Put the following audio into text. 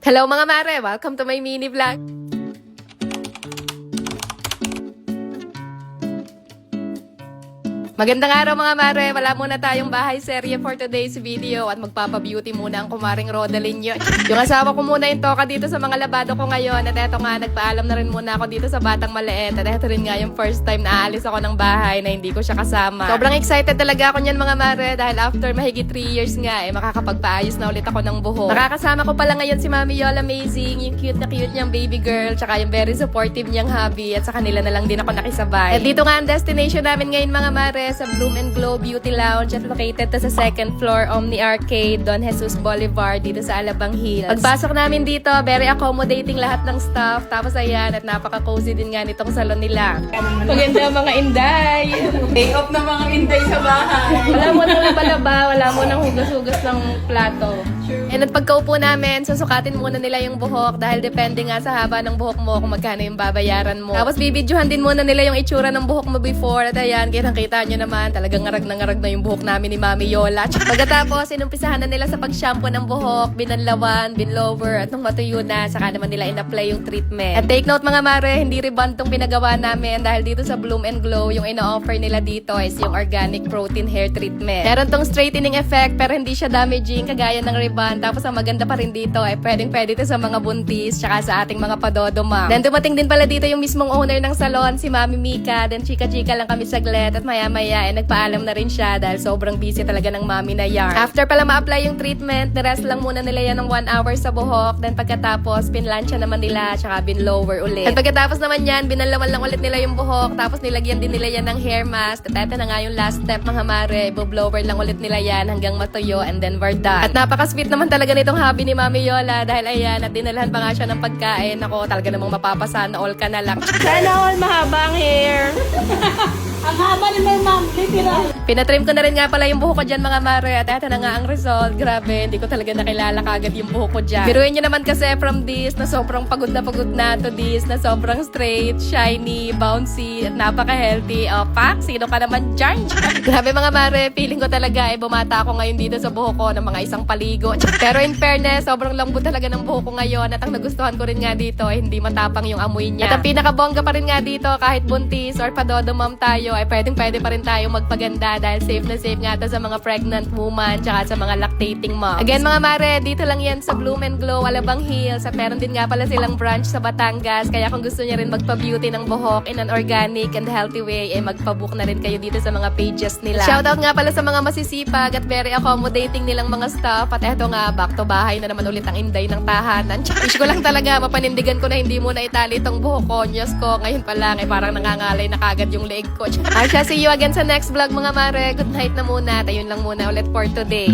Hello mga mare! Welcome to my mini vlog! Magandang araw mga mare! Wala muna tayong bahay serye for today's video at magpapabeauty muna ang kumaring Rodaline yun. Yung asawa ko muna yung toka dito sa mga labado ko ngayon at eto nga, nagpaalam na rin muna ako dito sa batang maliit at eto rin nga yung first time na aalis ako ng bahay na hindi ko siya kasama. Sobrang excited talaga ako niyan mga mare dahil after mahigit 3 years nga makakapagpaayos na ulit ako ng buhok. Makakasama ko pala ngayon si Mami Yola Amazing, yung cute na cute niyang baby girl tsaka yung very supportive niyang hubby at sa kanila na lang din ako nakisabay. At dito nga ang destination namin ngayon mga mare sa Bloom and Glow Beauty Lounge at located to sa second floor Omni Arcade, Don Jesus Boulevard dito sa Alabang Hills. Pagpasok namin dito, very accommodating lahat ng staff. Tapos ayan, at napaka-cozy din nga nitong salon nila. Maganda mga inday! Take off na mga inday sa bahay. Wala mo nang laba-laba, wala mo nang hugas-hugas ng plato. And at pagkaupo namin, susukatin muna nila yung buhok dahil depende nga sa haba ng buhok mo kung magkano yung babayaran mo. Tapos bibidyohan din muna nila yung itsura ng buhok mo before. At ayan, kitang-kita nyo naman, talagang ngarag na yung buhok namin ni Mami Yola. Pagkatapos, inumpisahan na nila sa pag-shampoo ng buhok, binanlawan, binlower, at nung matuyo na, saka naman nila in-apply yung treatment. At take note mga mare, hindi rebond tong pinagawa namin dahil dito sa Bloom and Glow, yung ina-offer nila dito is yung organic protein hair treatment. Meron tong straightening effect pero hindi siya damaging kagaya ng rebond. Tapos ang maganda pa rin dito ay pwede ito sa mga buntis tsaka sa ating mga padodoma. Then dumating din pala dito yung mismong owner ng salon, si Mami Mika. Then chika-chika lang kami saglit at maya-maya nagpaalam na rin siya dahil sobrang busy talaga ng mami na yarn. After pala ma-apply yung treatment, nirest lang muna nila yan ng 1 hour sa buhok. Then pagkatapos, pinlansya naman nila tsaka binlower ulit. At pagkatapos naman yan, binalawan lang ulit nila yung buhok. Tapos nilagyan din nila yan ng hair mask. At ito na nga yung last step mga mare. Iboblower lang ulit nila yan hanggang matuyo and then we're done. At napaka-sweet naman talaga nitong hobby ni Mami Yola dahil ayan, at dinalhan pa nga siya ng pagkain. Ako talaga namang mapapasa na all ka na lang. Sana all mahaba ang hair. Ang haba ni my mom, literal. Pinatrim ko na rin nga pala yung buhok ko dyan mga mare at eto na nga ang result. Grabe, hindi ko talaga nakilala kagad yung buhok ko dyan. Biruin nyo naman kasi from this na sobrang pagod na to this na sobrang straight, shiny, bouncy, at napaka-healthy. O pak, sino ka naman dyan? Grabe mga mare, feeling ko talaga bumata ako ngayon dito sa buhok ko ng mga isang paligo. Pero in fairness, sobrang lambot talaga ng buhok ko ngayon at ang nagustuhan ko rin nga dito ay hindi matapang yung amoy niya. At ang pinakabongga pa rin nga dito kahit buntis or padodomam tayo ay pwede pa rin tayong magpaganda dahil safe na safe nga to sa mga pregnant woman tsaka sa mga lactating moms. Again mga mare, dito lang yan sa Bloom and Glow, Alabang Hills at meron din nga pala silang branch sa Batangas kaya kung gusto niya rin magpa-beauty ng buhok in an organic and healthy way magpa-book na rin kayo dito sa mga pages nila. Shoutout nga pala sa mga masisipag at very accommodating nilang mga staff at eto nga, back to bahay na naman ulit ang inday ng tahanan. Wish ko lang talaga mapanindigan ko na hindi muna itali itong buhok ko. Nyos ko, ngayon pa lang parang nangangalay na kagad yung leeg ko. Asya, see you again sa next vlog mga mare. Good night na muna. Ayun lang muna ulit for today.